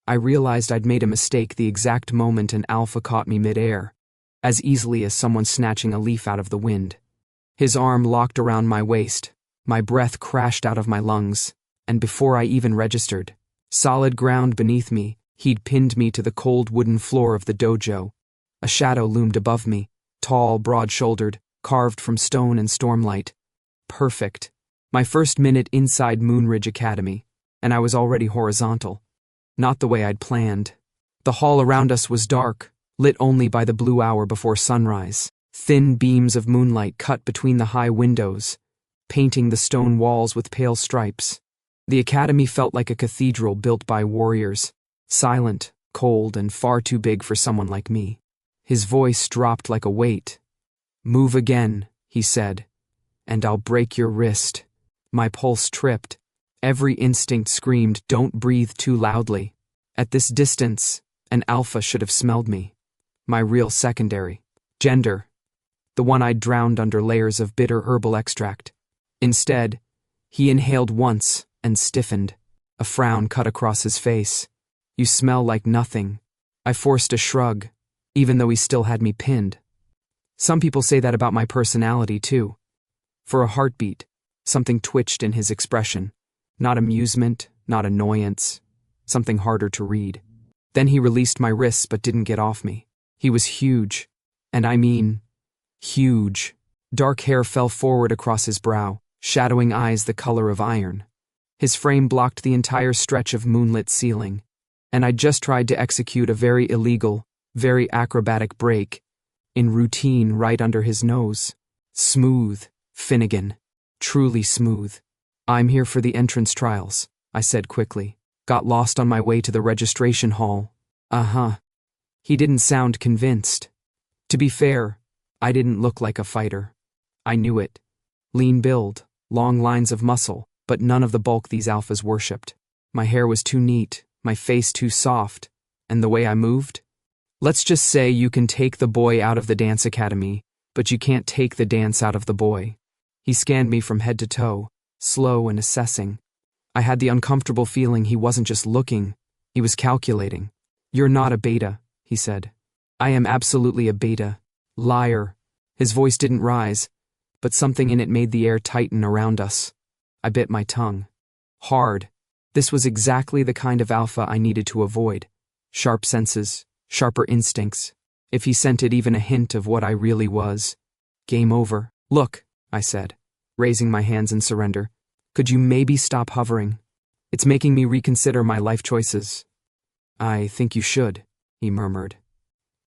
I realized I'd made a mistake the exact moment an alpha caught me midair, as easily as someone snatching a leaf out of the wind. His arm locked around my waist, my breath crashed out of my lungs, and before I even registered, solid ground beneath me, he'd pinned me to the cold wooden floor of the dojo. A shadow loomed above me, tall, broad-shouldered, carved from stone and stormlight. Perfect. My first minute inside Moonridge Academy, and I was already horizontal. Not the way I'd planned. The hall around us was dark, lit only by the blue hour before sunrise. Thin beams of moonlight cut between the high windows, painting the stone walls with pale stripes. The academy felt like a cathedral built by warriors, silent, cold, and far too big for someone like me. His voice dropped like a weight. "Move again," he said, "and I'll break your wrist." My pulse tripped. Every instinct screamed, "Don't breathe too loudly." At this distance, an alpha should have smelled me. My real secondary. Gender. The one I'd drowned under layers of bitter herbal extract. Instead, he inhaled once and stiffened. A frown cut across his face. "You smell like nothing." I forced a shrug, even though he still had me pinned. Some people say that about my personality, too. For a heartbeat, something twitched in his expression. Not amusement, not annoyance, something harder to read. Then he released my wrists but didn't get off me. He was huge, and I mean, huge. Dark hair fell forward across his brow, shadowing eyes the color of iron. His frame blocked the entire stretch of moonlit ceiling, and I'd just tried to execute a very illegal, very acrobatic break, in routine right under his nose. Smooth, Finnegan. Truly smooth. "I'm here for the entrance trials," I said quickly. "Got lost on my way to the registration hall." Uh-huh. He didn't sound convinced. To be fair, I didn't look like a fighter. I knew it. Lean build, long lines of muscle, but none of the bulk these alphas worshipped. My hair was too neat, my face too soft, and the way I moved? Let's just say you can take the boy out of the dance academy, but you can't take the dance out of the boy. He scanned me from head to toe, slow and assessing. I had the uncomfortable feeling he wasn't just looking, he was calculating. "You're not a beta," he said. "I am absolutely a beta. Liar." His voice didn't rise, but something in it made the air tighten around us. I bit my tongue. Hard. This was exactly the kind of alpha I needed to avoid. Sharp senses, sharper instincts. If he scented even a hint of what I really was, game over. "Look," I said, raising my hands in surrender. "Could you maybe stop hovering? It's making me reconsider my life choices." "I think you should," he murmured.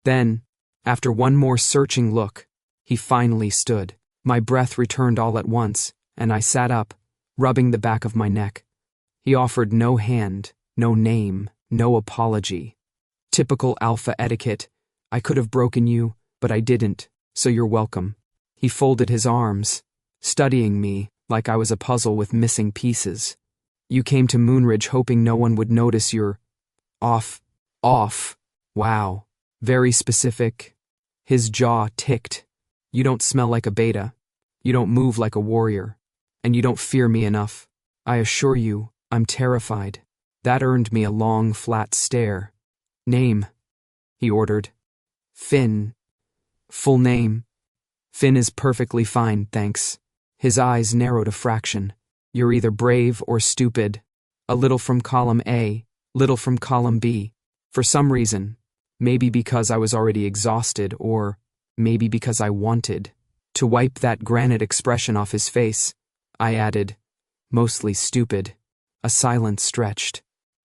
Then, after one more searching look, he finally stood. My breath returned all at once, and I sat up, rubbing the back of my neck. He offered no hand, no name, no apology. Typical alpha etiquette. "I could have broken you, but I didn't, so you're welcome." He folded his arms, studying me like I was a puzzle with missing pieces. "You came to Moonridge hoping no one would notice you're off. Wow. Very specific." His jaw ticked. "You don't smell like a beta. You don't move like a warrior. And you don't fear me enough. I assure you, I'm terrified." That earned me a long, flat stare. "Name," he ordered. "Finn." "Full name?" "Finn is perfectly fine, thanks." His eyes narrowed a fraction. "You're either brave or stupid. A little from column A, little from column B. For some reason, maybe because I was already exhausted, or maybe because I wanted to wipe that granite expression off his face, I added, mostly stupid." A silence stretched.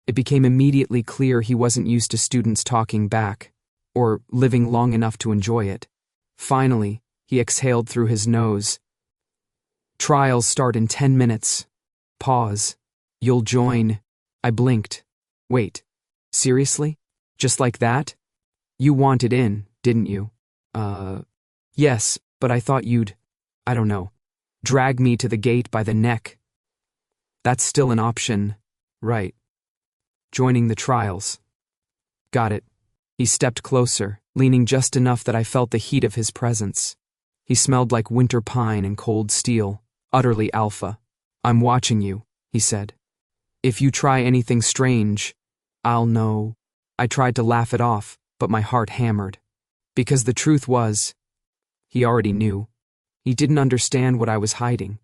It became immediately clear he wasn't used to students talking back, or living long enough to enjoy it. Finally, he exhaled through his nose. "Trials start in 10 minutes. Pause. You'll join." I blinked. "Wait. Seriously? Just like that? You wanted in, didn't you?" Yes, but I thought you'd, I don't know, drag me to the gate by the neck." "That's still an option, right? Joining the trials." "Got it." He stepped closer, leaning just enough that I felt the heat of his presence. He smelled like winter pine and cold steel, utterly alpha. "I'm watching you," he said. "If you try anything strange, I'll know. I tried to laugh it off, but my heart hammered. Because the truth was, he already knew. He didn't understand what I was hiding,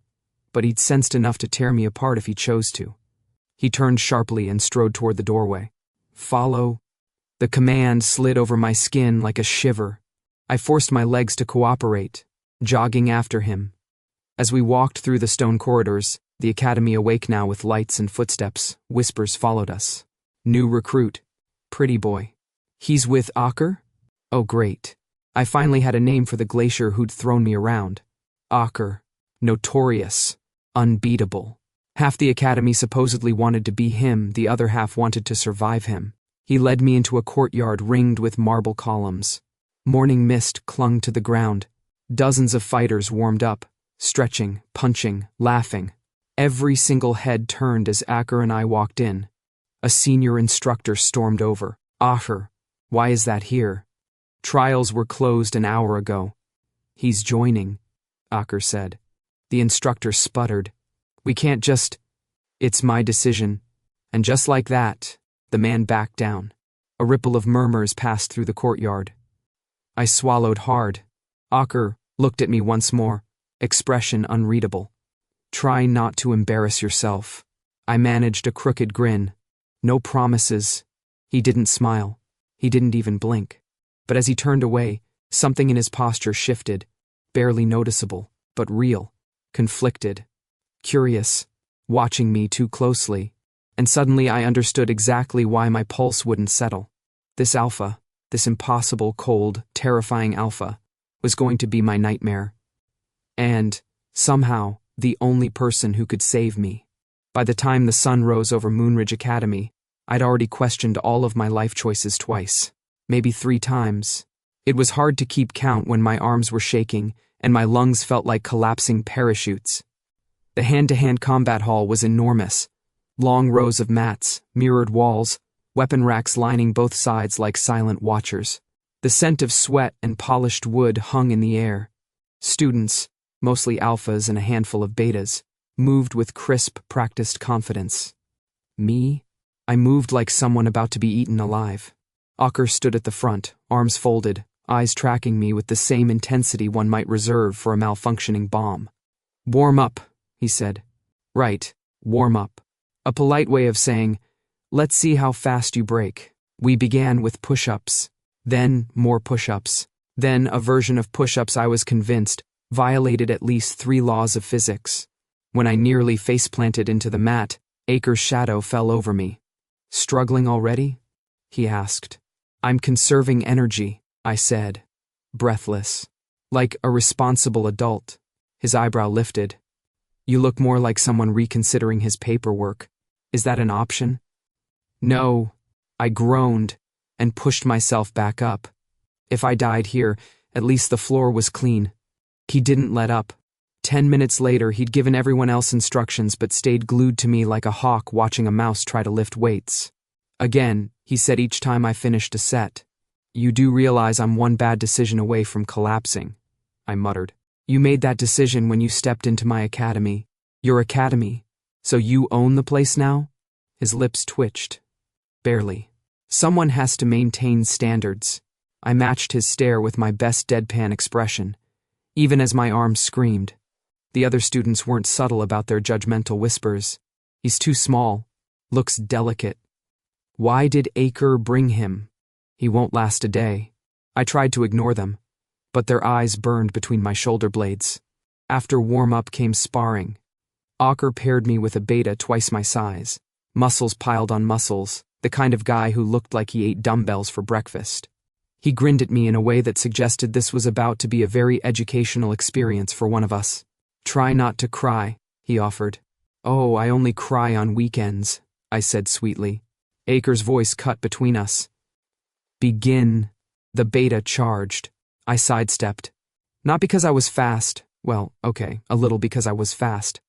but he'd sensed enough to tear me apart if he chose to. He turned sharply and strode toward the doorway. Follow. The command slid over my skin like a shiver. I forced my legs to cooperate, jogging after him. As we walked through the stone corridors, the academy awake now with lights and footsteps, whispers followed us. New recruit. Pretty boy. He's with Aker? Oh, great. I finally had a name for the glacier who'd thrown me around. Aker. Notorious. Unbeatable. Half the academy supposedly wanted to be him, the other half wanted to survive him. He led me into a courtyard ringed with marble columns. Morning mist clung to the ground. Dozens of fighters warmed up, stretching, punching, laughing. Every single head turned as Aker and I walked in. A senior instructor stormed over. Aker, why is that here? Trials were closed an hour ago. He's joining, Aker said. The instructor sputtered. We can't just... It's my decision. And just like that, the man backed down. A ripple of murmurs passed through the courtyard. I swallowed hard. Aker looked at me once more, expression unreadable. Try not to embarrass yourself. I managed a crooked grin. No promises. He didn't smile. He didn't even blink. But as he turned away, something in his posture shifted, barely noticeable, but real, conflicted, curious, watching me too closely. And suddenly I understood exactly why my pulse wouldn't settle. This alpha, this impossible, cold, terrifying alpha, was going to be my nightmare. And, somehow, the only person who could save me. By the time the sun rose over Moonridge Academy, I'd already questioned all of my life choices twice, maybe 3 times. It was hard to keep count when my arms were shaking and my lungs felt like collapsing parachutes. The hand-to-hand combat hall was enormous. Long rows of mats, mirrored walls, weapon racks lining both sides like silent watchers. The scent of sweat and polished wood hung in the air. Students, mostly alphas and a handful of betas, moved with crisp, practiced confidence. Me? I moved like someone about to be eaten alive. Aker stood at the front, arms folded, eyes tracking me with the same intensity one might reserve for a malfunctioning bomb. Warm up, he said. Right, warm up. A polite way of saying, let's see how fast you break. We began with push-ups, then more push-ups, then a version of push-ups I was convinced violated at least 3 laws of physics. When I nearly face-planted into the mat, Aker's shadow fell over me. Struggling already? He asked. I'm conserving energy, I said, breathless. Like a responsible adult. His eyebrow lifted. You look more like someone reconsidering his paperwork. Is that an option? No, I groaned and pushed myself back up. If I died here, at least the floor was clean. He didn't let up. 10 minutes later, he'd given everyone else instructions but stayed glued to me like a hawk watching a mouse try to lift weights. Again, he said each time I finished a set. You do realize I'm one bad decision away from collapsing, I muttered. You made that decision when you stepped into my academy. Your academy. So you own the place now? His lips twitched. Barely. Someone has to maintain standards. I matched his stare with my best deadpan expression, even as my arms screamed. The other students weren't subtle about their judgmental whispers. He's too small. Looks delicate. Why did Aker bring him? He won't last a day. I tried to ignore them, but their eyes burned between my shoulder blades. After warm-up came sparring. Aker paired me with a beta twice my size. Muscles piled on muscles, the kind of guy who looked like he ate dumbbells for breakfast. He grinned at me in a way that suggested this was about to be a very educational experience for one of us. Try not to cry, he offered. Oh, I only cry on weekends, I said sweetly. Aker's voice cut between us. Begin. The beta charged. I sidestepped. Not because I was fast. Well, okay, a little because I was fast.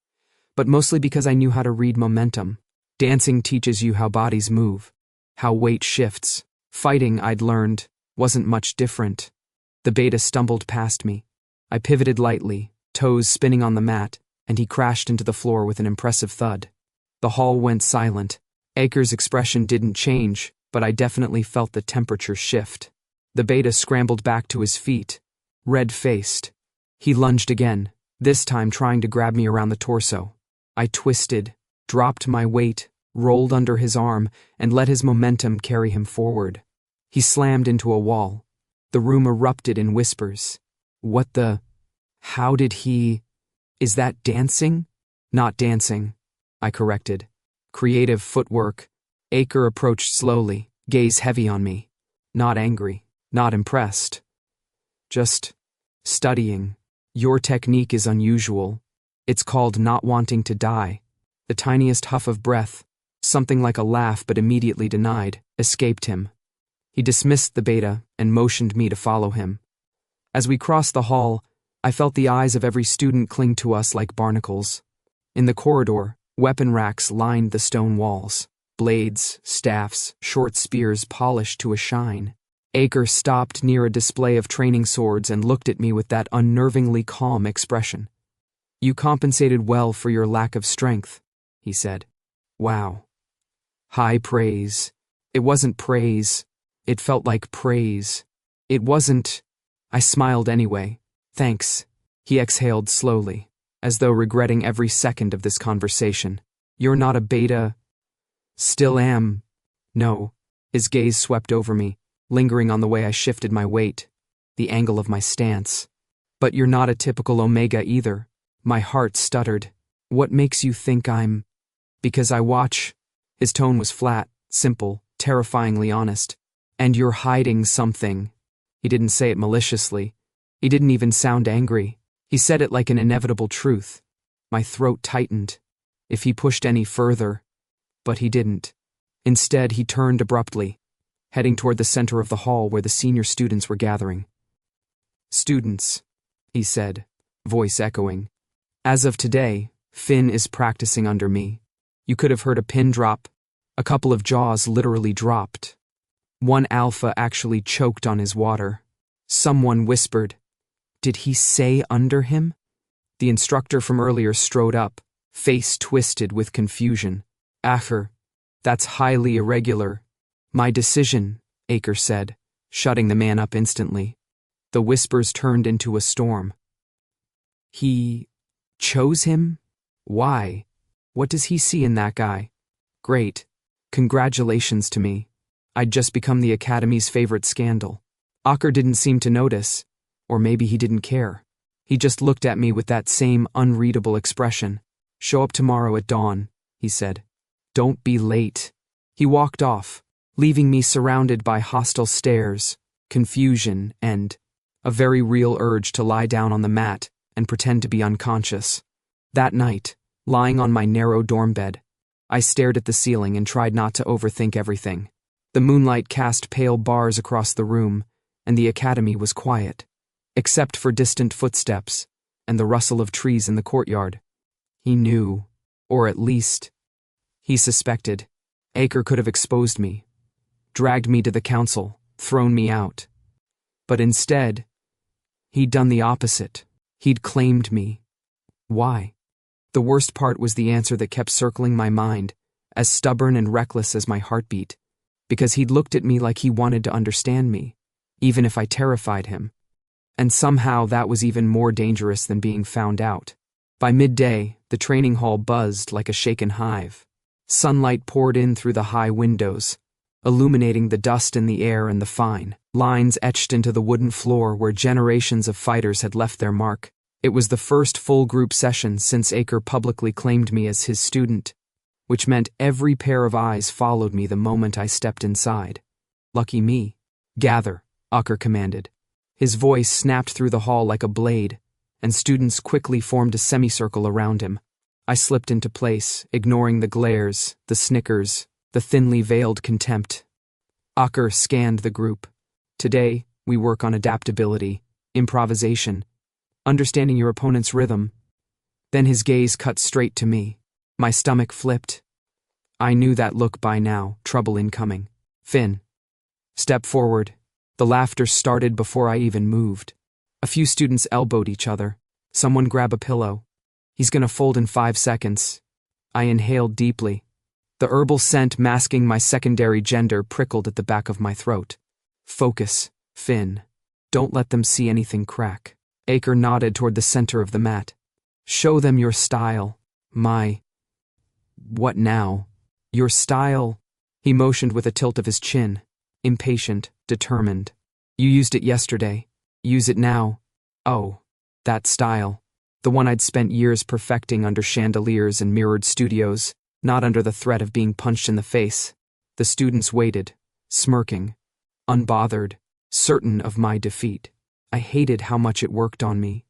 But mostly because I knew how to read momentum. Dancing teaches you how bodies move, how weight shifts. Fighting, I'd learned, wasn't much different. The beta stumbled past me. I pivoted lightly, toes spinning on the mat, and he crashed into the floor with an impressive thud. The hall went silent. Aker's expression didn't change, but I definitely felt the temperature shift. The beta scrambled back to his feet, red-faced. He lunged again, this time trying to grab me around the torso. I twisted, dropped my weight, rolled under his arm, and let his momentum carry him forward. He slammed into a wall. The room erupted in whispers. What the? How did he? Is that dancing? Not dancing, I corrected. Creative footwork. Aker approached slowly, gaze heavy on me. Not angry, not impressed. Just studying. Your technique is unusual. It's called not wanting to die. The tiniest huff of breath, something like a laugh but immediately denied, escaped him. He dismissed the beta and motioned me to follow him. As we crossed the hall, I felt the eyes of every student cling to us like barnacles. In the corridor, weapon racks lined the stone walls. Blades, staffs, short spears polished to a shine. Aker stopped near a display of training swords and looked at me with that unnervingly calm expression. You compensated well for your lack of strength, he said. Wow. High praise. It wasn't praise. It felt like praise. It wasn't. I smiled anyway. Thanks. He exhaled slowly, as though regretting every second of this conversation. You're not a beta. Still am. No. His gaze swept over me, lingering on the way I shifted my weight, the angle of my stance. But you're not a typical Omega either. My heart stuttered. What makes you think I'm? Because I watch. His tone was flat, simple, terrifyingly honest. And you're hiding something. He didn't say it maliciously. He didn't even sound angry. He said it like an inevitable truth. My throat tightened. If he pushed any further. But he didn't. Instead, he turned abruptly, heading toward the center of the hall where the senior students were gathering. Students, he said, voice echoing. As of today, Finn is practicing under me. You could have heard a pin drop. A couple of jaws literally dropped. One alpha actually choked on his water. Someone whispered, "Did he say under him?" The instructor from earlier strode up, face twisted with confusion. Aker, that's highly irregular. My decision, Aker said, shutting the man up instantly. The whispers turned into a storm. He chose him? Why? What does he see in that guy? Great. Congratulations to me. I'd just become the Academy's favorite scandal. Aker didn't seem to notice, or maybe he didn't care. He just looked at me with that same unreadable expression. Show up tomorrow at dawn, he said. Don't be late. He walked off, leaving me surrounded by hostile stares, confusion, and a very real urge to lie down on the mat and pretend to be unconscious. That night, lying on my narrow dorm bed, I stared at the ceiling and tried not to overthink everything. The moonlight cast pale bars across the room, and the academy was quiet, except for distant footsteps and the rustle of trees in the courtyard. He knew, or at least, he suspected. Aker could have exposed me, dragged me to the council, thrown me out. But instead, he'd done the opposite. He'd claimed me. Why? The worst part was the answer that kept circling my mind, as stubborn and reckless as my heartbeat, because he'd looked at me like he wanted to understand me, even if I terrified him. And somehow that was even more dangerous than being found out. By midday, the training hall buzzed like a shaken hive. Sunlight poured in through the high windows, illuminating the dust in the air and the fine lines etched into the wooden floor where generations of fighters had left their mark. It was the first full group session since Aker publicly claimed me as his student, which meant every pair of eyes followed me the moment I stepped inside. Lucky me. Gather, Aker commanded. His voice snapped through the hall like a blade, and students quickly formed a semicircle around him. I slipped into place, ignoring the glares, the snickers, the thinly veiled contempt. Aker scanned the group. Today, we work on adaptability, improvisation, understanding your opponent's rhythm. Then his gaze cut straight to me. My stomach flipped. I knew that look by now, trouble incoming. Finn. Step forward. The laughter started before I even moved. A few students elbowed each other. Someone grab a pillow. He's gonna fold in 5 seconds. I inhaled deeply. The herbal scent masking my secondary gender prickled at the back of my throat. Focus, Finn. Don't let them see anything crack. Acre nodded toward the center of the mat. Show them your style. What now? Your style? He motioned with a tilt of his chin. Impatient, determined. You used it yesterday. Use it now. Oh, that style. The one I'd spent years perfecting under chandeliers and mirrored studios, not under the threat of being punched in the face. The students waited, smirking, unbothered, certain of my defeat. I hated how much it worked on me.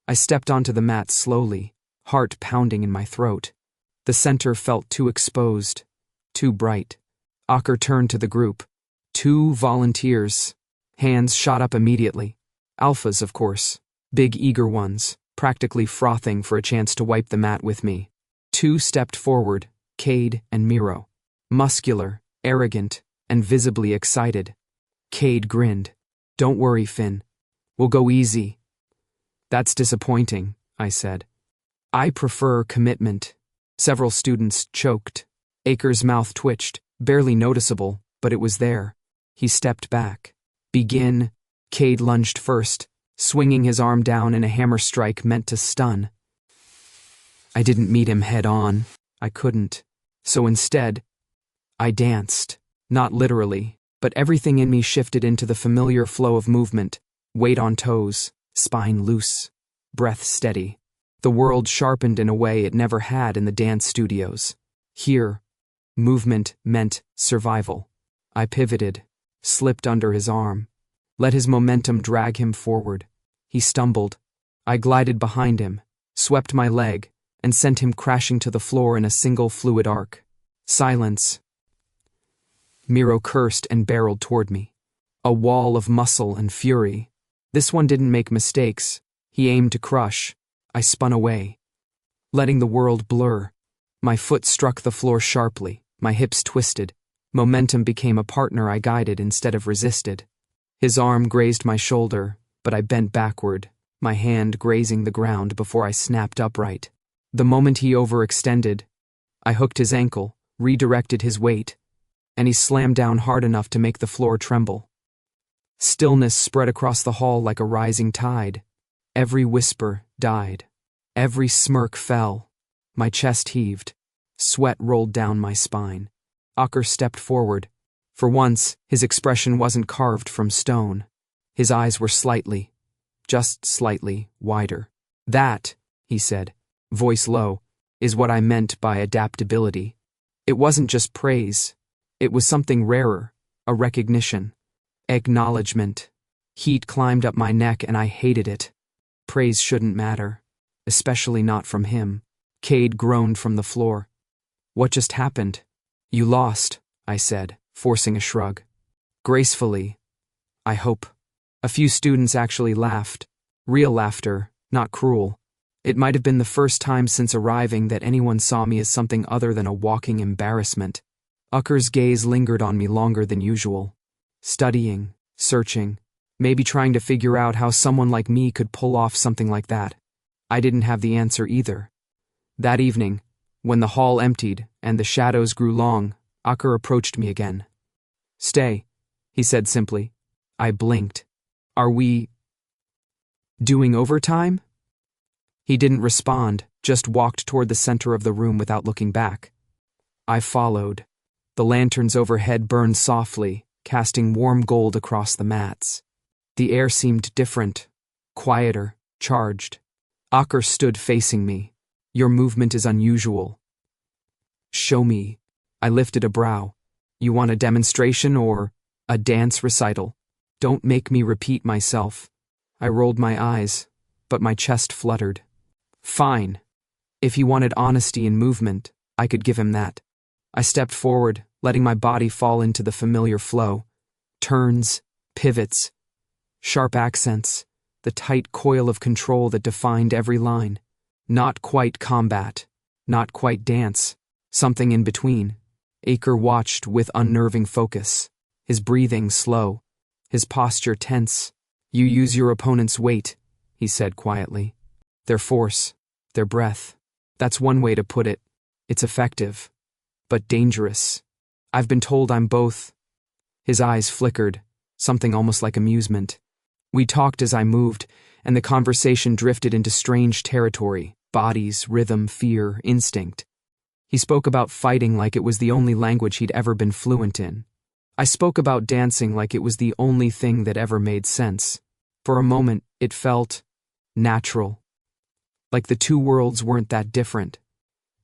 I stepped onto the mat slowly, heart pounding in my throat. The center felt too exposed, too bright. Aker turned to the group. 2 volunteers. Hands shot up immediately. Alphas, of course. Big, eager ones, practically frothing for a chance to wipe the mat with me. 2 stepped forward, Cade and Miro. Muscular, arrogant, and visibly excited. Cade grinned. Don't worry, Finn. We'll go easy. That's disappointing, I said. I prefer commitment. Several students choked. Aker's mouth twitched, barely noticeable, but it was there. He stepped back. Begin. Cade lunged first, swinging his arm down in a hammer strike meant to stun. I didn't meet him head on. I couldn't. So instead, I danced. Not literally, but everything in me shifted into the familiar flow of movement. Weight on toes, spine loose, breath steady. The world sharpened in a way it never had in the dance studios. Here, movement meant survival. I pivoted, slipped under his arm, let his momentum drag him forward. He stumbled. I glided behind him, swept my leg, and sent him crashing to the floor in a single fluid arc. Silence. Miro cursed and barreled toward me. A wall of muscle and fury. This one didn't make mistakes. He aimed to crush. I spun away, letting the world blur. My foot struck the floor sharply, my hips twisted. Momentum became a partner I guided instead of resisted. His arm grazed my shoulder, but I bent backward, my hand grazing the ground before I snapped upright. The moment he overextended, I hooked his ankle, redirected his weight, and he slammed down hard enough to make the floor tremble. Stillness spread across the hall like a rising tide. Every whisper died. Every smirk fell. My chest heaved. Sweat rolled down my spine. Aker stepped forward. For once, his expression wasn't carved from stone. His eyes were slightly, just slightly, wider. That, he said, voice low, is what I meant by adaptability. It wasn't just praise. It was something rarer, a recognition. Acknowledgement. Heat climbed up my neck and I hated it. Praise shouldn't matter, especially not from him. Cade groaned from the floor. What just happened? You lost, I said, forcing a shrug. Gracefully, I hope. A few students actually laughed. Real laughter, not cruel. It might have been the first time since arriving that anyone saw me as something other than a walking embarrassment. Aker's gaze lingered on me longer than usual. Studying, searching, maybe trying to figure out how someone like me could pull off something like that. I didn't have the answer either. That evening, when the hall emptied and the shadows grew long, Aker approached me again. Stay, he said simply. I blinked. Are we doing overtime? He didn't respond, just walked toward the center of the room without looking back. I followed. The lanterns overhead burned softly, casting warm gold across the mats. The air seemed different, quieter, charged. Aker stood facing me. Your movement is unusual. Show me. I lifted a brow. You want a demonstration or a dance recital? Don't make me repeat myself. I rolled my eyes, but my chest fluttered. Fine. If he wanted honesty in movement, I could give him that. I stepped forward, letting my body fall into the familiar flow. Turns, pivots, sharp accents, the tight coil of control that defined every line. Not quite combat, not quite dance, something in between. Aker watched with unnerving focus, his breathing slow, his posture tense. You use your opponent's weight, he said quietly. Their force, their breath. That's one way to put it. It's effective. but dangerous. I've been told I'm both. His eyes flickered, something almost like amusement. We talked as I moved, and the conversation drifted into strange territory: bodies, rhythm, fear, instinct. He spoke about fighting like it was the only language he'd ever been fluent in. I spoke about dancing like it was the only thing that ever made sense. For a moment, it felt natural, like the two worlds weren't that different.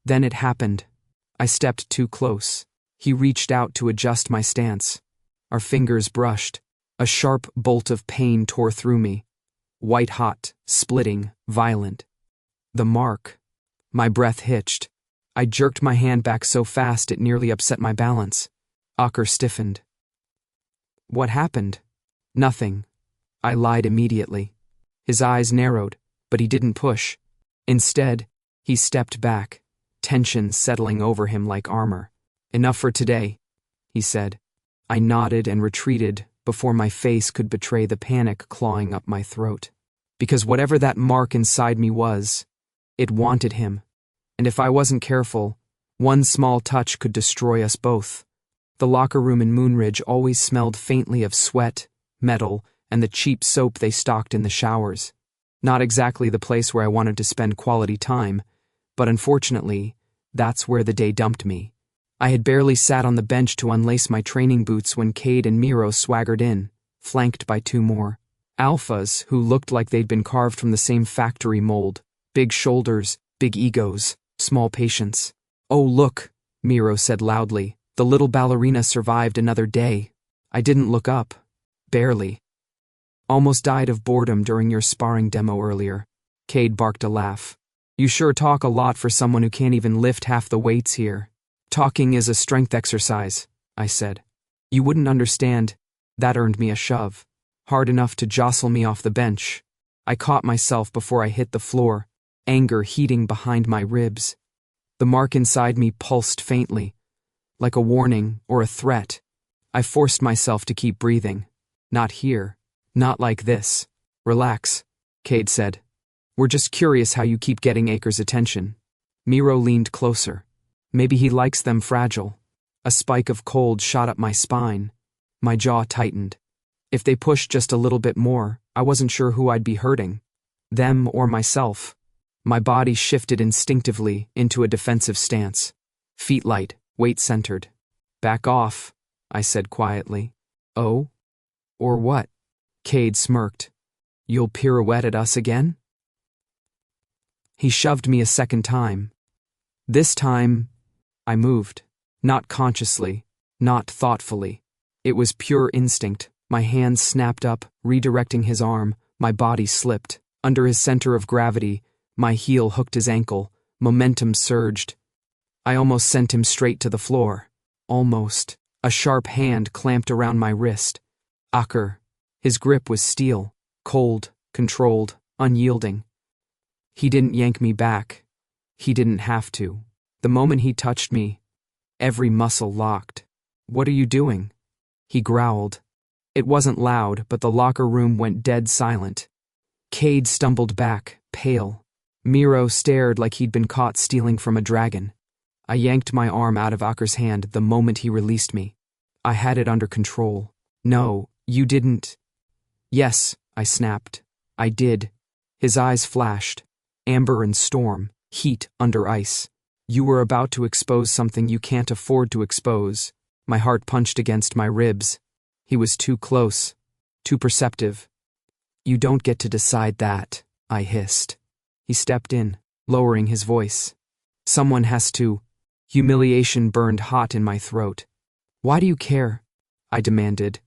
Then it happened. I stepped too close. He reached out to adjust my stance. Our fingers brushed. A sharp bolt of pain tore through me. White-hot, splitting, violent. The mark. My breath hitched. I jerked my hand back so fast it nearly upset my balance. Aker stiffened. What happened? Nothing. I lied immediately. His eyes narrowed, but he didn't push. Instead, he stepped back, tension settling over him like armor. Enough for today, he said. I nodded and retreated before my face could betray the panic clawing up my throat. Because whatever that mark inside me was, it wanted him. And if I wasn't careful, one small touch could destroy us both. The locker room in Moonridge always smelled faintly of sweat, metal, and the cheap soap they stocked in the showers. Not exactly the place where I wanted to spend quality time, but unfortunately, that's where the day dumped me. I had barely sat on the bench to unlace my training boots when Cade and Miro swaggered in, flanked by two more alphas who looked like they'd been carved from the same factory mold. Big shoulders, big egos, small patience. Oh look, Miro said loudly. The little ballerina survived another day. I didn't look up. Barely. Almost died of boredom during your sparring demo earlier. Cade barked a laugh. You sure talk a lot for someone who can't even lift half the weights here. Talking is a strength exercise, I said. You wouldn't understand. That earned me a shove. Hard enough to jostle me off the bench. I caught myself before I hit the floor, anger heating behind my ribs. The mark inside me pulsed faintly, like a warning or a threat. I forced myself to keep breathing. Not here. Not like this. Relax, Cade said. We're just curious how you keep getting Aker's attention. Miro leaned closer. Maybe he likes them fragile. A spike of cold shot up my spine. My jaw tightened. If they pushed just a little bit more, I wasn't sure who I'd be hurting. Them or myself. My body shifted instinctively into a defensive stance. Feet light, weight centered. Back off, I said quietly. Oh? Or what? Cade smirked. You'll pirouette at us again? He shoved me a second time. This time, I moved. Not consciously, not thoughtfully. It was pure instinct. My hands snapped up, redirecting his arm. My body slipped. Under his center of gravity, my heel hooked his ankle. Momentum surged. I almost sent him straight to the floor. Almost. A sharp hand clamped around my wrist. Aker. His grip was steel, cold, controlled, unyielding. He didn't yank me back. He didn't have to. The moment he touched me, every muscle locked. What are you doing? He growled. It wasn't loud, but the locker room went dead silent. Cade stumbled back, pale. Miro stared like he'd been caught stealing from a dragon. I yanked my arm out of Aker's hand the moment he released me. I had it under control. No, you didn't. Yes, I snapped. I did. His eyes flashed. Amber and storm, heat under ice. You were about to expose something you can't afford to expose. My heart punched against my ribs. He was too close, too perceptive. You don't get to decide that, I hissed. He stepped in, lowering his voice. Someone has to. Humiliation burned hot in my throat. Why do you care? I demanded.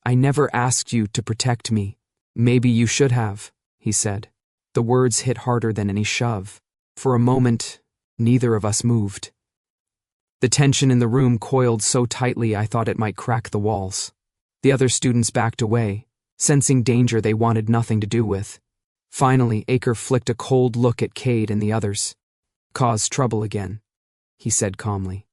I never asked you to protect me. Maybe you should have, he said. The words hit harder than any shove. For a moment, neither of us moved. The tension in the room coiled so tightly I thought it might crack the walls. The other students backed away, sensing danger they wanted nothing to do with. Finally, Aker flicked a cold look at Cade and the others. Cause trouble again, he said calmly.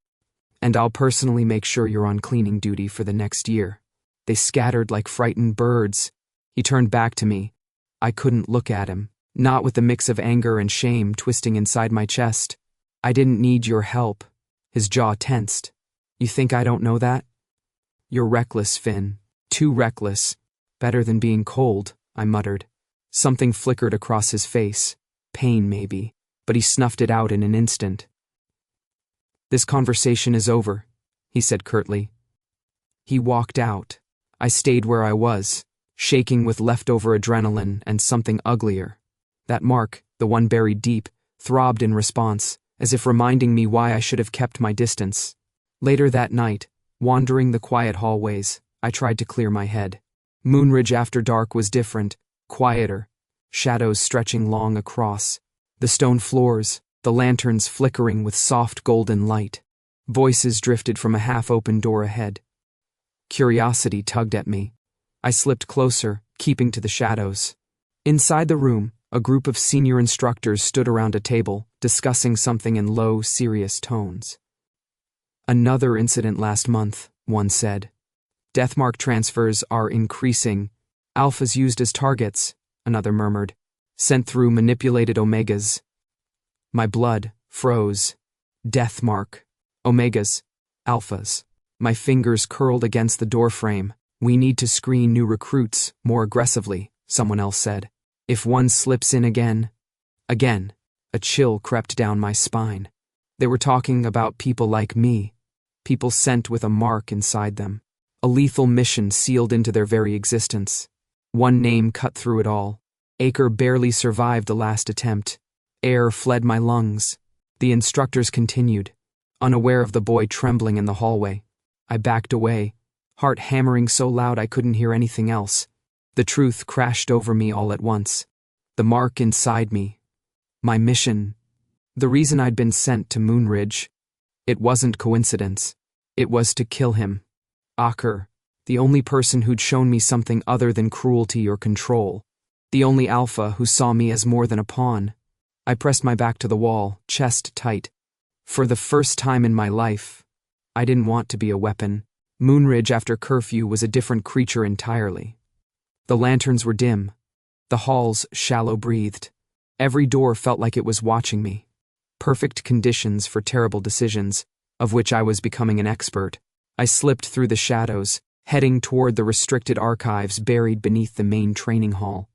And I'll personally make sure you're on cleaning duty for the next year. They scattered like frightened birds. He turned back to me. I couldn't look at him, not with the mix of anger and shame twisting inside my chest. I didn't need your help. His jaw tensed. You think I don't know that? You're reckless, Finn. Too reckless. Better than being cold, I muttered. Something flickered across his face. Pain, maybe, but he snuffed it out in an instant. This conversation is over, he said curtly. He walked out. I stayed where I was, shaking with leftover adrenaline and something uglier. That mark, the one buried deep, throbbed in response, as if reminding me why I should have kept my distance. Later that night, wandering the quiet hallways, I tried to clear my head. Moonridge after dark was different, quieter, shadows stretching long across, the stone floors, the lanterns flickering with soft golden light. Voices drifted from a half-open door ahead. Curiosity tugged at me. I slipped closer, keeping to the shadows. Inside the room, a group of senior instructors stood around a table, discussing something in low, serious tones. Another incident last month, one said. Deathmark transfers are increasing. Alphas used as targets, another murmured. Sent through manipulated omegas. My blood froze. Deathmark. Omegas. Alphas. My fingers curled against the doorframe. We need to screen new recruits more aggressively, someone else said. If one slips in again. A chill crept down my spine. They were talking about people like me. People sent with a mark inside them. A lethal mission sealed into their very existence. One name cut through it all. Aker barely survived the last attempt. Air fled my lungs. The instructors continued, unaware of the boy trembling in the hallway. I backed away, heart hammering so loud I couldn't hear anything else. The truth crashed over me all at once. The mark inside me. My mission. The reason I'd been sent to Moonridge. It wasn't coincidence. It was to kill him. Aker, the only person who'd shown me something other than cruelty or control. The only alpha who saw me as more than a pawn. I pressed my back to the wall, chest tight. For the first time in my life, I didn't want to be a weapon. Moonridge after curfew was a different creature entirely. The lanterns were dim. The halls shallow-breathed. Every door felt like it was watching me. Perfect conditions for terrible decisions, of which I was becoming an expert. I slipped through the shadows, heading toward the restricted archives buried beneath the main training hall.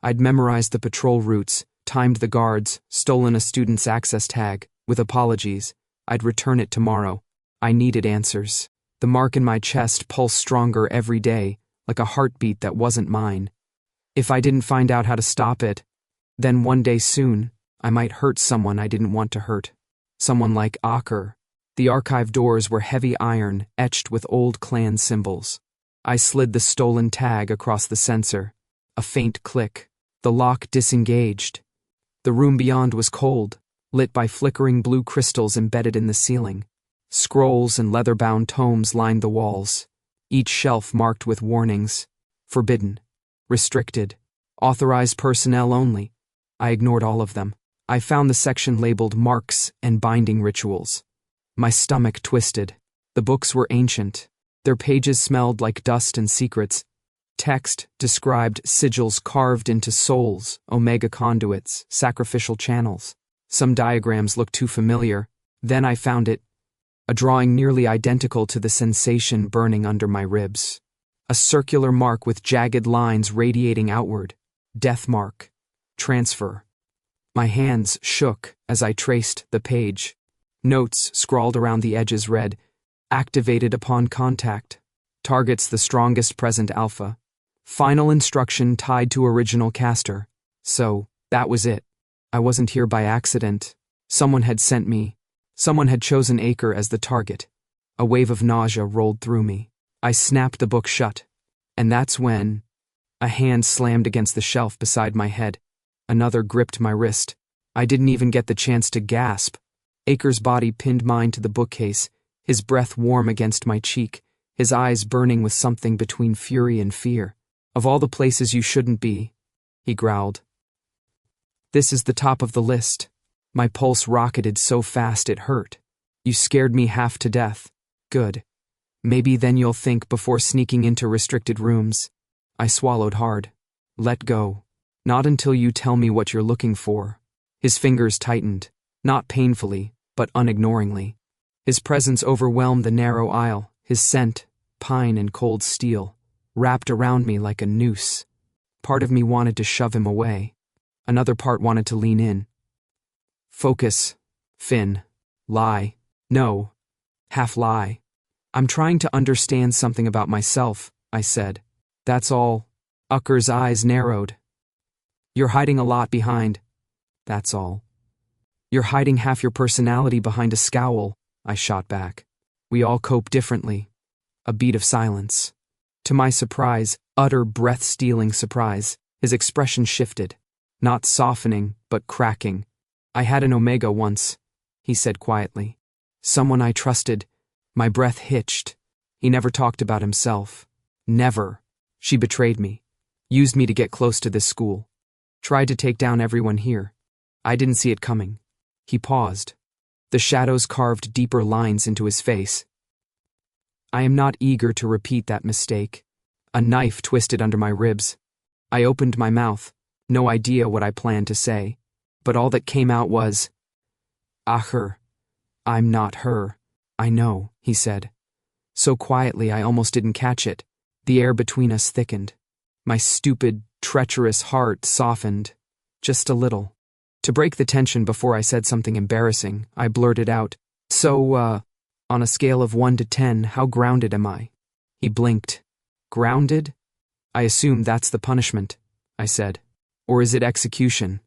I'd memorized the patrol routes, timed the guards, stolen a student's access tag. With apologies, I'd return it tomorrow. I needed answers. The mark in my chest pulsed stronger every day, like a heartbeat that wasn't mine. If I didn't find out how to stop it, then one day soon, I might hurt someone I didn't want to hurt. Someone like Aker. The archive doors were heavy iron, etched with old clan symbols. I slid the stolen tag across the sensor. A faint click. The lock disengaged. The room beyond was cold, lit by flickering blue crystals embedded in the ceiling. Scrolls and leather-bound tomes lined the walls, each shelf marked with warnings. Forbidden. Restricted. Authorized personnel only. I ignored all of them. I found the section labeled Marks and Binding Rituals. My stomach twisted. The books were ancient. Their pages smelled like dust and secrets. Text described sigils carved into souls, omega conduits, sacrificial channels. Some diagrams looked too familiar. Then I found it. A drawing nearly identical to the sensation burning under my ribs. A circular mark with jagged lines radiating outward. Death mark. Transfer. My hands shook as I traced the page. Notes scrawled around the edges read, activated upon contact. Targets the strongest present alpha. Final instruction tied to original caster. So, that was it. I wasn't here by accident. Someone had sent me. Someone had chosen Aker as the target. A wave of nausea rolled through me. I snapped the book shut. And that's when a hand slammed against the shelf beside my head. Another gripped my wrist. I didn't even get the chance to gasp. Aker's body pinned mine to the bookcase, his breath warm against my cheek, his eyes burning with something between fury and fear. Of all the places you shouldn't be, he growled. This is the top of the list. My pulse rocketed so fast it hurt. You scared me half to death. Good. Maybe then you'll think before sneaking into restricted rooms. I swallowed hard. Let go. Not until you tell me what you're looking for. His fingers tightened, not painfully, but unignoringly. His presence overwhelmed the narrow aisle, his scent, pine and cold steel, wrapped around me like a noose. Part of me wanted to shove him away. Another part wanted to lean in. Focus. Finn. Lie. No. Half lie. I'm trying to understand something about myself, I said. That's all. Ucker's eyes narrowed. You're hiding a lot behind. That's all. You're hiding half your personality behind a scowl, I shot back. We all cope differently. A beat of silence. To my surprise, utter breath-stealing surprise, his expression shifted. Not softening, but cracking. I had an Omega once, he said quietly. Someone I trusted. My breath hitched. He never talked about himself. Never. She betrayed me. Used me to get close to this school. Tried to take down everyone here. I didn't see it coming. He paused. The shadows carved deeper lines into his face. I am not eager to repeat that mistake. A knife twisted under my ribs. I opened my mouth, no idea what I planned to say, but all that came out was, her. I'm not her. I know, he said. So quietly I almost didn't catch it. The air between us thickened. My stupid, treacherous heart softened. Just a little. To break the tension before I said something embarrassing, I blurted out, So, on a scale of 1 to 10, how grounded am I? He blinked. Grounded? I assume that's the punishment, I said. Or is it execution?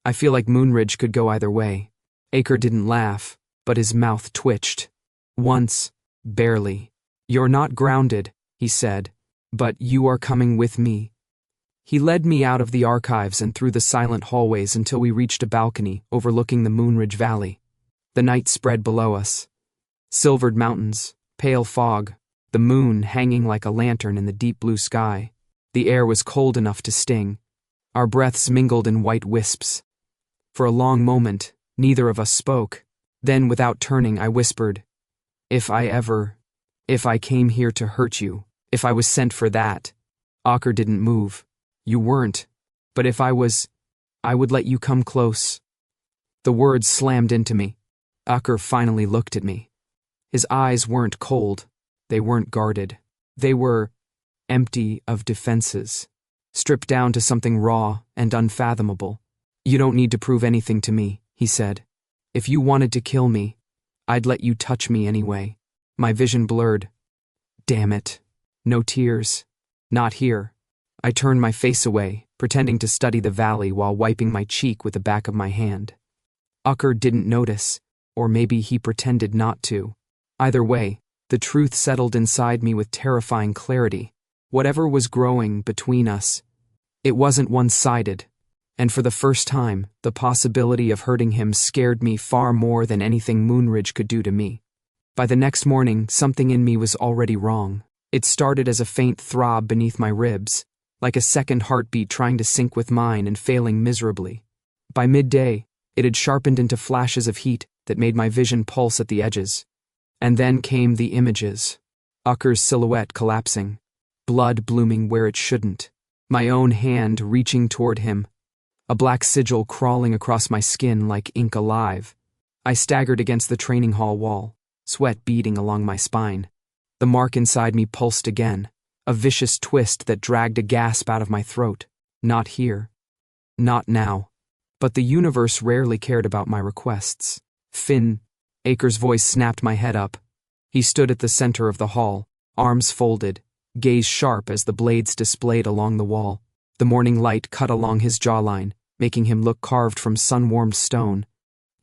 I feel like Moonridge could go either way. Aker didn't laugh, but his mouth twitched. Once, barely. You're not grounded, he said, but you are coming with me. He led me out of the archives and through the silent hallways until we reached a balcony overlooking the Moonridge Valley. The night spread below us. Silvered mountains, pale fog, the moon hanging like a lantern in the deep blue sky. The air was cold enough to sting. Our breaths mingled in white wisps. For a long moment, neither of us spoke. Then, without turning, I whispered, If I came here to hurt you, if I was sent for that. Aker didn't move. You weren't. But if I was, I would let you come close. The words slammed into me. Aker finally looked at me. His eyes weren't cold. They weren't guarded. They were empty of defenses. Stripped down to something raw and unfathomable. You don't need to prove anything to me, he said. If you wanted to kill me, I'd let you touch me anyway. My vision blurred. Damn it. No tears. Not here. I turned my face away, pretending to study the valley while wiping my cheek with the back of my hand. Aker didn't notice, or maybe he pretended not to. Either way, the truth settled inside me with terrifying clarity. Whatever was growing between us, it wasn't one-sided, and for the first time, the possibility of hurting him scared me far more than anything Moonridge could do to me. By the next morning, something in me was already wrong. It started as a faint throb beneath my ribs, like a second heartbeat trying to sync with mine and failing miserably. By midday, it had sharpened into flashes of heat that made my vision pulse at the edges. And then came the images. Aker's silhouette collapsing, blood blooming where it shouldn't, my own hand reaching toward him, a black sigil crawling across my skin like ink alive. I staggered against the training hall wall, sweat beading along my spine. The mark inside me pulsed again, a vicious twist that dragged a gasp out of my throat. Not here. Not now. But the universe rarely cared about my requests. Finn. Aker's voice snapped my head up. He stood at the center of the hall, arms folded, gaze sharp as the blades displayed along the wall. The morning light cut along his jawline, making him look carved from sun-warmed stone.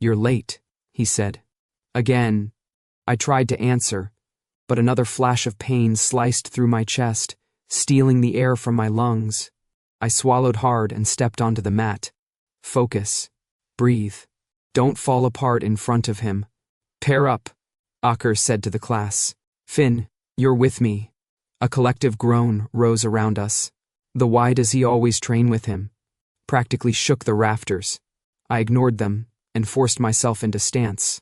You're late, he said. Again. I tried to answer, but another flash of pain sliced through my chest, stealing the air from my lungs. I swallowed hard and stepped onto the mat. Focus. Breathe. Don't fall apart in front of him. Pair up, Aker said to the class. Finn, you're with me. A collective groan rose around us. The why does he always train with him practically shook the rafters. I ignored them and forced myself into stance.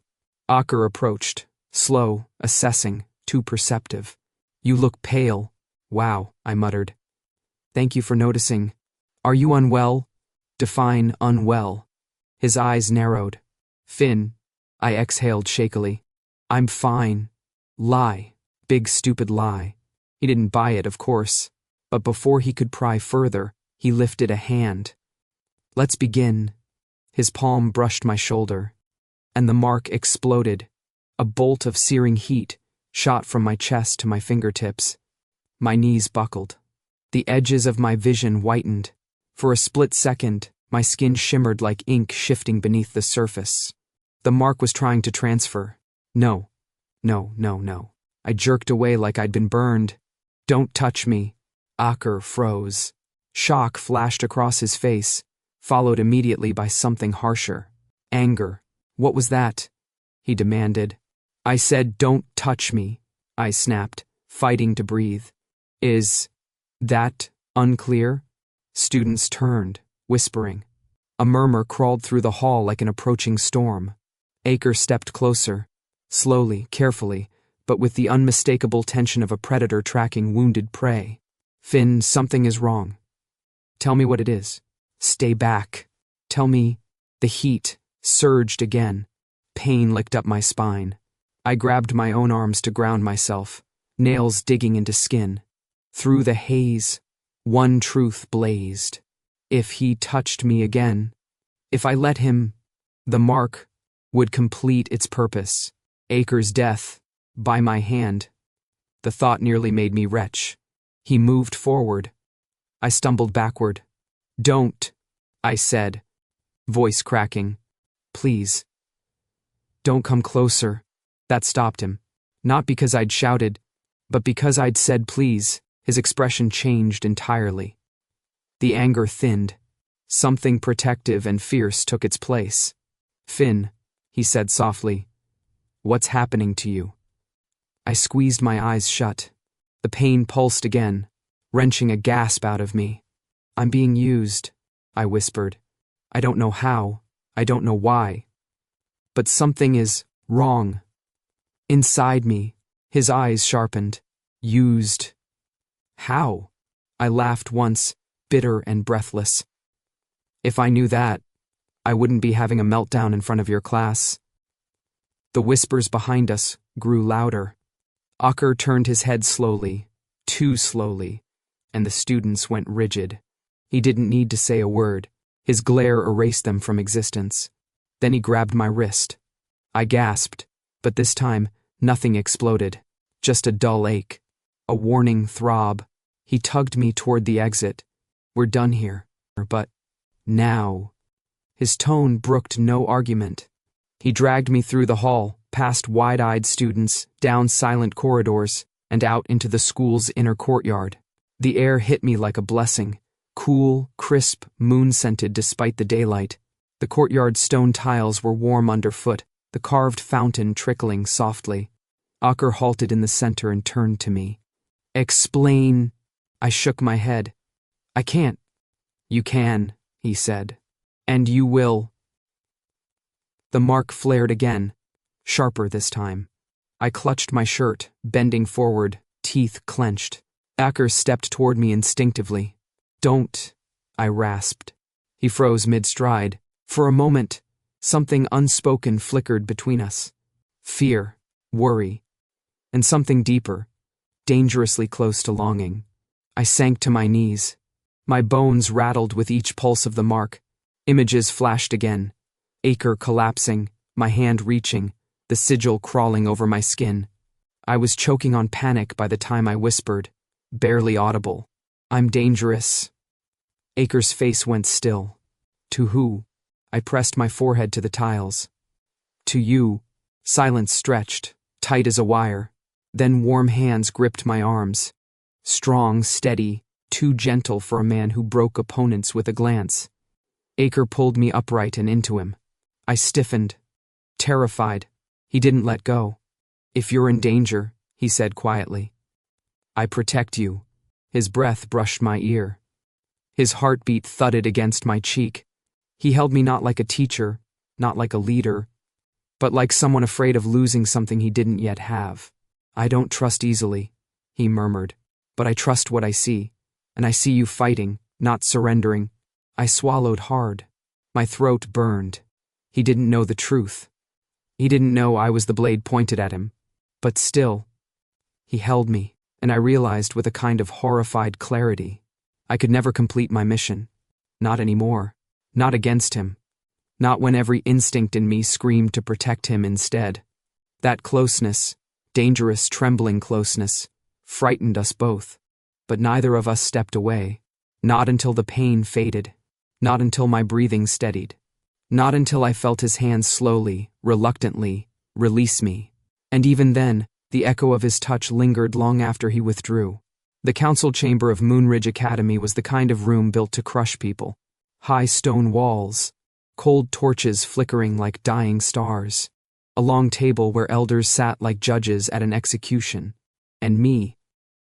Aker approached, slow, assessing, too perceptive. You look pale. Wow, I muttered. Thank you for noticing. Are you unwell? Define unwell. His eyes narrowed. Finn, I exhaled shakily. I'm fine. Lie. Big stupid lie. He didn't buy it, of course. But before he could pry further, he lifted a hand. Let's begin. His palm brushed my shoulder, and the mark exploded. A bolt of searing heat shot from my chest to my fingertips. My knees buckled. The edges of my vision whitened. For a split second, my skin shimmered like ink shifting beneath the surface. The mark was trying to transfer. No. I jerked away like I'd been burned. Don't touch me. Aker froze. Shock flashed across his face, followed immediately by something harsher. Anger. What was that? He demanded. I said, don't touch me, I snapped, fighting to breathe. Is that unclear? Students turned, whispering. A murmur crawled through the hall like an approaching storm. Aker stepped closer, slowly, carefully, but with the unmistakable tension of a predator tracking wounded prey. Finn, something is wrong. Tell me what it is. Stay back. Tell me. The heat surged again. Pain licked up my spine. I grabbed my own arms to ground myself, nails digging into skin. Through the haze, one truth blazed. If he touched me again, if I let him, the mark would complete its purpose. Aker's death, by my hand. The thought nearly made me retch. He moved forward. I stumbled backward. Don't, I said, voice cracking. Please. Don't come closer. That stopped him. Not because I'd shouted, but because I'd said please. His expression changed entirely. The anger thinned. Something protective and fierce took its place. Finn, he said softly, what's happening to you? I squeezed my eyes shut. The pain pulsed again, wrenching a gasp out of me. I'm being used, I whispered. I don't know how, I don't know why. But something is wrong. Inside me, his eyes sharpened. Used. How? I laughed once, bitter and breathless. If I knew that, I wouldn't be having a meltdown in front of your class. The whispers behind us grew louder. Aker turned his head slowly, too slowly, and the students went rigid. He didn't need to say a word. His glare erased them from existence. Then he grabbed my wrist. I gasped, but this time, nothing exploded. Just a dull ache. A warning throb. He tugged me toward the exit. We're done here. But now. His tone brooked no argument. He dragged me through the hall, past wide-eyed students, down silent corridors, and out into the school's inner courtyard. The air hit me like a blessing. Cool, crisp, moon-scented despite the daylight. The courtyard's stone tiles were warm underfoot, the carved fountain trickling softly. Aker halted in the center and turned to me. Explain. I shook my head. I can't. You can, he said. And you will. The mark flared again, sharper this time. I clutched my shirt, bending forward, teeth clenched. Aker stepped toward me instinctively. Don't, I rasped. He froze mid-stride. For a moment, something unspoken flickered between us. Fear, worry, and something deeper, dangerously close to longing. I sank to my knees. My bones rattled with each pulse of the mark. Images flashed again. Aker collapsing, my hand reaching, the sigil crawling over my skin. I was choking on panic by the time I whispered, barely audible. I'm dangerous. Aker's face went still. To who? I pressed my forehead to the tiles. To you. Silence stretched, tight as a wire. Then warm hands gripped my arms. Strong, steady, too gentle for a man who broke opponents with a glance. Aker pulled me upright and into him. I stiffened, terrified. He didn't let go. If you're in danger, he said quietly. I protect you. His breath brushed my ear. His heartbeat thudded against my cheek. He held me not like a teacher, not like a leader, but like someone afraid of losing something he didn't yet have. I don't trust easily, he murmured, but I trust what I see, and I see you fighting, not surrendering. I swallowed hard. My throat burned. He didn't know the truth. He didn't know I was the blade pointed at him. But still, he held me, and I realized with a kind of horrified clarity, I could never complete my mission. Not anymore. Not against him. Not when every instinct in me screamed to protect him instead. That closeness, dangerous, trembling closeness, frightened us both. But neither of us stepped away. Not until the pain faded. Not until my breathing steadied. Not until I felt his hands slowly, reluctantly, release me. And even then, the echo of his touch lingered long after he withdrew. The council chamber of Moonridge Academy was the kind of room built to crush people. High stone walls, cold torches flickering like dying stars, a long table where elders sat like judges at an execution, and me,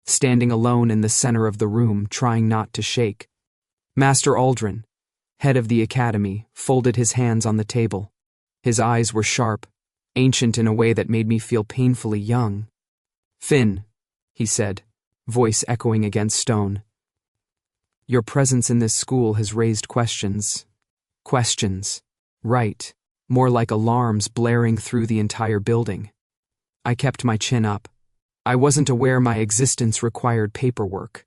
standing alone in the center of the room, trying not to shake. Master Aldrin, head of the academy, folded his hands on the table. His eyes were sharp, ancient in a way that made me feel painfully young. "Finn," he said, voice echoing against stone. "Your presence in this school has raised questions. Questions. Right. More like alarms blaring through the entire building." I kept my chin up. I wasn't aware my existence required paperwork.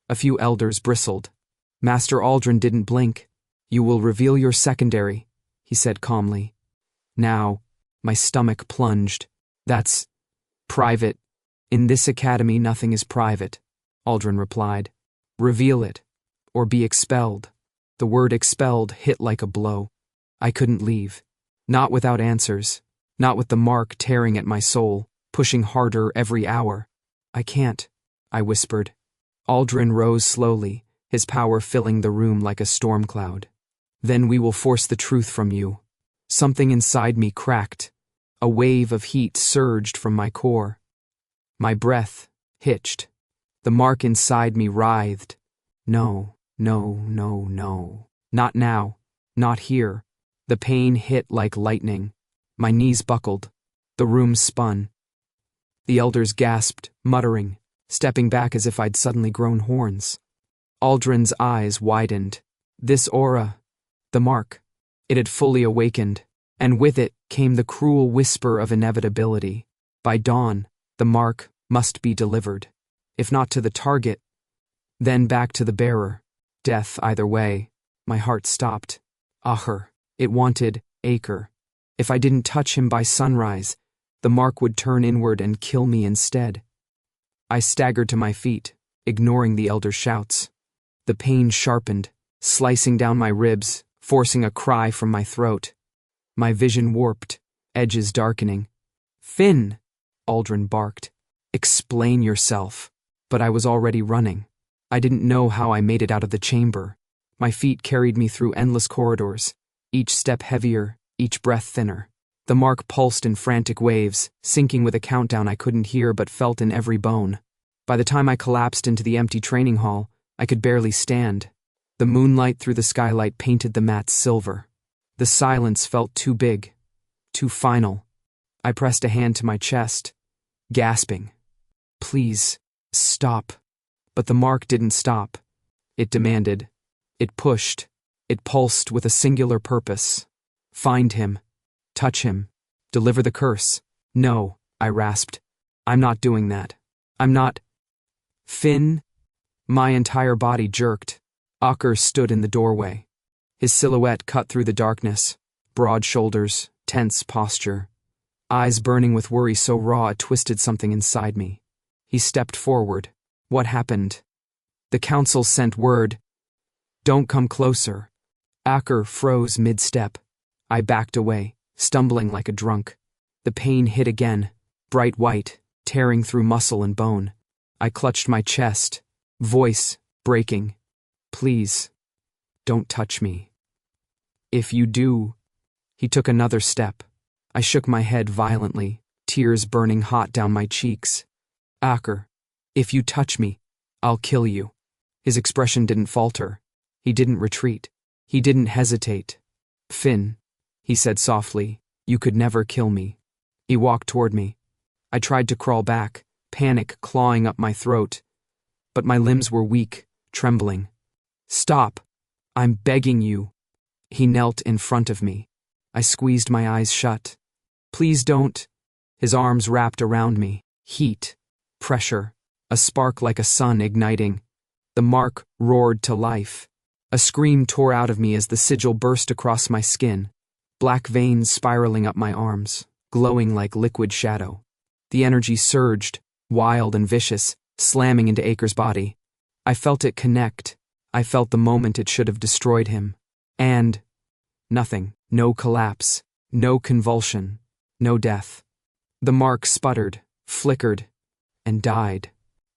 A few elders bristled. Master Aldrin didn't blink. "You will reveal your secondary," he said calmly. Now, my stomach plunged. "That's private. In this academy nothing is private," Aldrin replied. "Reveal it, or be expelled." The word expelled hit like a blow. I couldn't leave. Not without answers. Not with the mark tearing at my soul, pushing harder every hour. "I can't," I whispered. Aldrin rose slowly, his power filling the room like a storm cloud. "Then we will force the truth from you." Something inside me cracked. A wave of heat surged from my core. My breath hitched. The mark inside me writhed. No, no, no, no. Not now. Not here. The pain hit like lightning. My knees buckled. The room spun. The elders gasped, muttering, stepping back as if I'd suddenly grown horns. Aldrin's eyes widened. This aura, the mark, it had fully awakened, and with it came the cruel whisper of inevitability. By dawn, the mark must be delivered. If not to the target, then back to the bearer. Death either way. My heart stopped. Acher. It wanted Acre. If I didn't touch him by sunrise, the mark would turn inward and kill me instead. I staggered to my feet, ignoring the elder's shouts. The pain sharpened, slicing down my ribs, forcing a cry from my throat. My vision warped, edges darkening. "Finn!" Aldrin barked. "Explain yourself." But I was already running. I didn't know how I made it out of the chamber. My feet carried me through endless corridors, each step heavier, each breath thinner. The mark pulsed in frantic waves, syncing with a countdown I couldn't hear but felt in every bone. By the time I collapsed into the empty training hall, I could barely stand. The moonlight through the skylight painted the mats silver. The silence felt too big, too final. I pressed a hand to my chest, gasping. "Please, stop." But the mark didn't stop. It demanded. It pushed. It pulsed with a singular purpose. Find him. Touch him. Deliver the curse. "No," I rasped. "I'm not doing that. I'm not." "Finn?" My entire body jerked. Acher stood in the doorway. His silhouette cut through the darkness. Broad shoulders, tense posture. Eyes burning with worry so raw it twisted something inside me. He stepped forward. "What happened?" "The council sent word." "Don't come closer." Acher froze mid-step. I backed away, stumbling like a drunk. The pain hit again, bright white, tearing through muscle and bone. I clutched my chest, voice breaking. "Please, don't touch me. If you do..." He took another step. I shook my head violently, tears burning hot down my cheeks. "Acher, if you touch me, I'll kill you." His expression didn't falter. He didn't retreat. He didn't hesitate. "Finn," he said softly, "you could never kill me." He walked toward me. I tried to crawl back, panic clawing up my throat. But my limbs were weak, trembling. "Stop. I'm begging you." He knelt in front of me. I squeezed my eyes shut. Please don't. His arms wrapped around me. Heat. Pressure. A spark like a sun igniting. The mark roared to life. A scream tore out of me as the sigil burst across my skin. Black veins spiraling up my arms, glowing like liquid shadow. The energy surged, wild and vicious, slamming into Acre's body. I felt it connect. I felt the moment it should have destroyed him. And nothing. No collapse. No convulsion. No death. The mark sputtered, flickered, and died.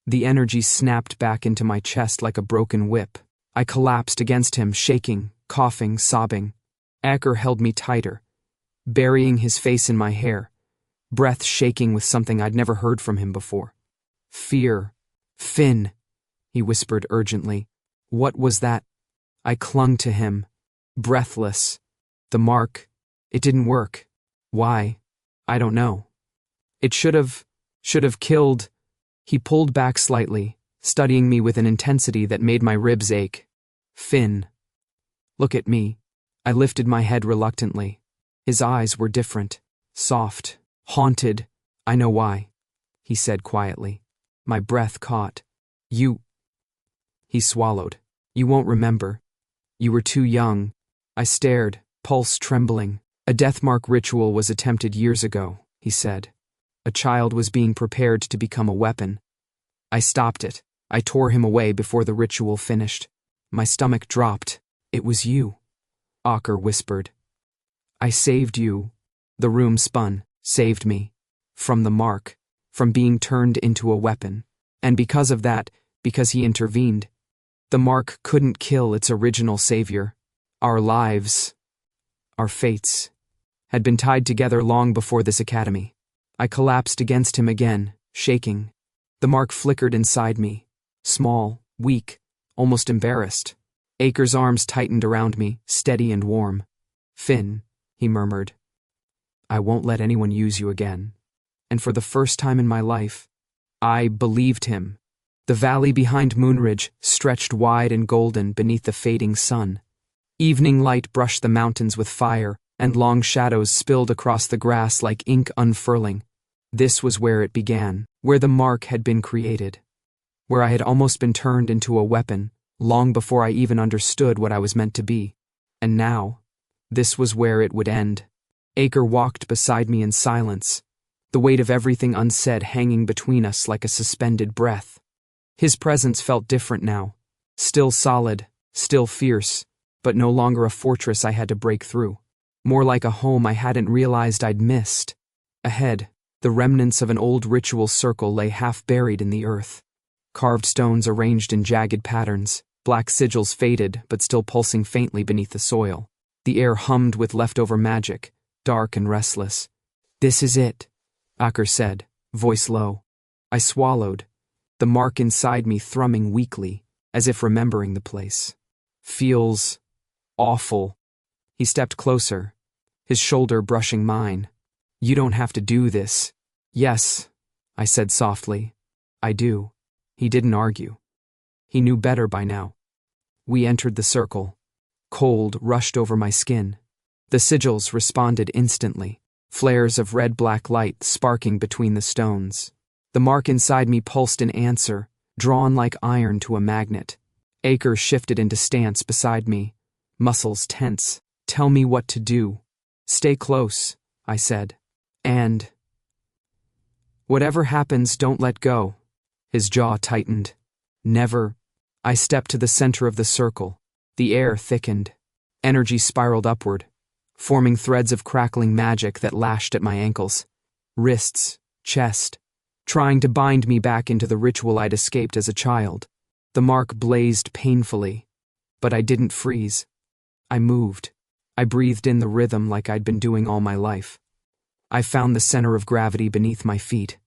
The energy snapped back into my chest like a broken whip. I collapsed against him, shaking, coughing, sobbing. Acker held me tighter, burying his face in my hair, breath shaking with something I'd never heard from him before. Fear. Finn, he whispered urgently. What was that? I clung to him, breathless. The mark. It didn't work. Why? I don't know. It should have killed. He pulled back slightly, studying me with an intensity that made my ribs ache. Finn. Look at me. I lifted my head reluctantly. His eyes were different, soft, haunted. I know why, he said quietly. My breath caught. He swallowed. You won't remember. You were too young. I stared, pulse trembling. A deathmark ritual was attempted years ago, he said. A child was being prepared to become a weapon. I stopped it. I tore him away before the ritual finished. My stomach dropped. It was you, Acker whispered. I saved you. The room spun, saved me. From the mark, from being turned into a weapon. And because of that, because he intervened, the mark couldn't kill its original savior. Our lives, our fates, had been tied together long before this academy. I collapsed against him again, shaking. The mark flickered inside me, small, weak, almost embarrassed. Acre's arms tightened around me, steady and warm. Finn, he murmured, I won't let anyone use you again. And for the first time in my life, I believed him. The valley behind Moonridge stretched wide and golden beneath the fading sun. Evening light brushed the mountains with fire, and long shadows spilled across the grass like ink unfurling. This was where it began, where the mark had been created, where I had almost been turned into a weapon, long before I even understood what I was meant to be. And now, this was where it would end. Aker walked beside me in silence, the weight of everything unsaid hanging between us like a suspended breath. His presence felt different now, still solid, still fierce, but no longer a fortress I had to break through. More like a home I hadn't realized I'd missed. Ahead, the remnants of an old ritual circle lay half buried in the earth. Carved stones arranged in jagged patterns, black sigils faded but still pulsing faintly beneath the soil. The air hummed with leftover magic, dark and restless. This is it, Aker said, voice low. I swallowed, the mark inside me thrumming weakly, as if remembering the place. Feels awful. He stepped closer, his shoulder brushing mine. You don't have to do this. Yes, I said softly. I do. He didn't argue. He knew better by now. We entered the circle. Cold rushed over my skin. The sigils responded instantly, flares of red-black light sparking between the stones. The mark inside me pulsed in answer, drawn like iron to a magnet. Aker shifted into stance beside me, muscles tense. Tell me what to do. Stay close, I said. And whatever happens, don't let go. His jaw tightened. Never. I stepped to the center of the circle. The air thickened. Energy spiraled upward, forming threads of crackling magic that lashed at my ankles, wrists, chest, trying to bind me back into the ritual I'd escaped as a child. The mark blazed painfully, but I didn't freeze. I moved. I breathed in the rhythm like I'd been doing all my life. I found the center of gravity beneath my feet.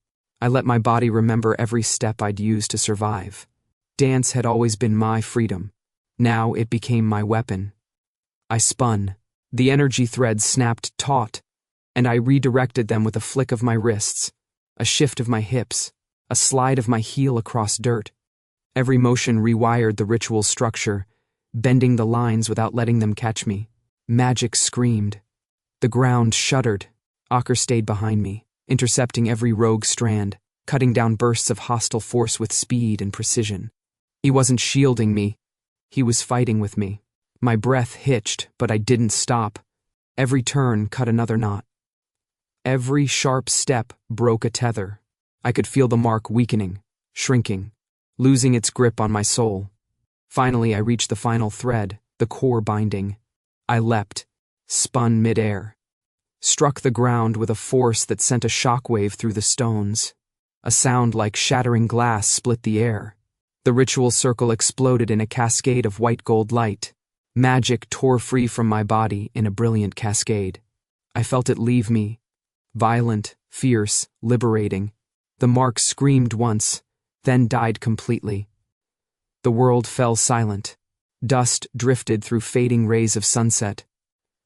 I let my body remember every step I'd used to survive. Dance had always been my freedom. Now it became my weapon. I spun. The energy threads snapped taut, and I redirected them with a flick of my wrists, a shift of my hips, a slide of my heel across dirt. Every motion rewired the ritual structure, bending the lines without letting them catch me. Magic screamed. The ground shuddered. Aker stayed behind me, intercepting every rogue strand, cutting down bursts of hostile force with speed and precision. He wasn't shielding me. He was fighting with me. My breath hitched, but I didn't stop. Every turn cut another knot. Every sharp step broke a tether. I could feel the mark weakening, shrinking, losing its grip on my soul. Finally, I reached the final thread, the core binding. I leapt, spun midair, struck the ground with a force that sent a shockwave through the stones. A sound like shattering glass split the air. The ritual circle exploded in a cascade of white gold light. Magic tore free from my body in a brilliant cascade. I felt it leave me, violent, fierce, liberating. The mark screamed once, then died completely. The world fell silent. Dust drifted through fading rays of sunset.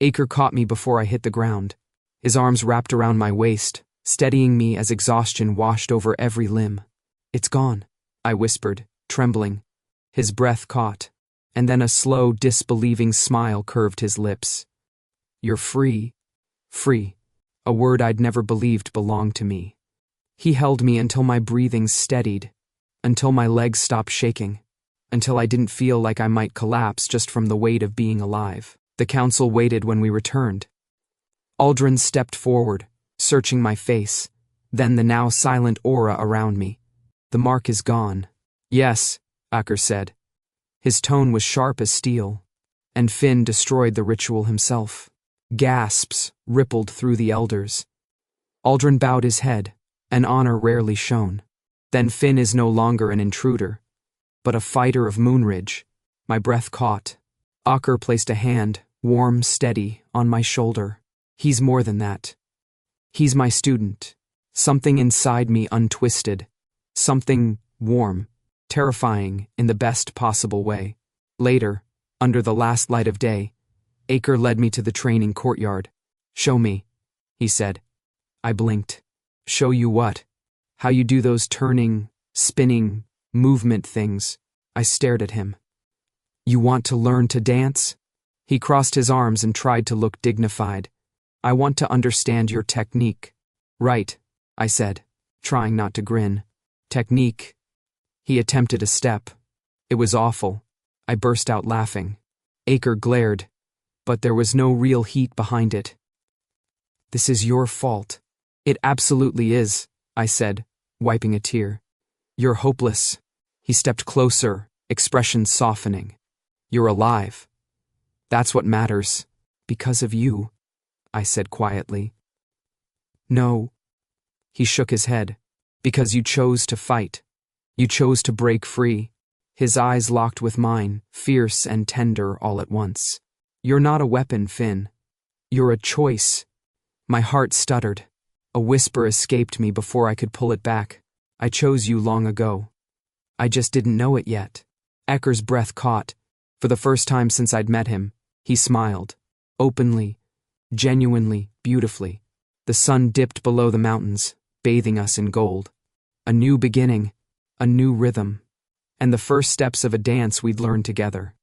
Aker caught me before I hit the ground. His arms wrapped around my waist, steadying me as exhaustion washed over every limb. "It's gone," I whispered, trembling. His breath caught, and then a slow, disbelieving smile curved his lips. "You're free." Free, a word I'd never believed belonged to me. He held me until my breathing steadied, until my legs stopped shaking, until I didn't feel like I might collapse just from the weight of being alive. The council waited when we returned. Aldrin stepped forward, searching my face, then the now silent aura around me. "The mark is gone." "Yes," Aker said. His tone was sharp as steel. "And Finn destroyed the ritual himself." Gasps rippled through the elders. Aldrin bowed his head, an honor rarely shown. "Then Finn is no longer an intruder, but a fighter of Moonridge." My breath caught. Aker placed a hand, warm, steady, on my shoulder. "He's more than that. He's my student." Something inside me untwisted. Something warm, terrifying in the best possible way. Later, under the last light of day, Aker led me to the training courtyard. "Show me," he said. I blinked. "Show you what?" "How you do those turning, spinning, movement things." I stared at him. "You want to learn to dance?" He crossed his arms and tried to look dignified. "I want to understand your technique." "Right," I said, trying not to grin. "Technique." He attempted a step. It was awful. I burst out laughing. Aker glared, but there was no real heat behind it. "This is your fault." "It absolutely is," I said, wiping a tear. "You're hopeless." He stepped closer, expression softening. "You're alive. That's what matters. Because of you," I said quietly. "No." He shook his head. "Because you chose to fight. You chose to break free." His eyes locked with mine, fierce and tender all at once. "You're not a weapon, Finn. You're a choice." My heart stuttered. A whisper escaped me before I could pull it back. "I chose you long ago. I just didn't know it yet." Aker's breath caught. For the first time since I'd met him, he smiled. Openly, genuinely, beautifully. The sun dipped below the mountains, bathing us in gold. A new beginning, a new rhythm, and the first steps of a dance we'd learned together.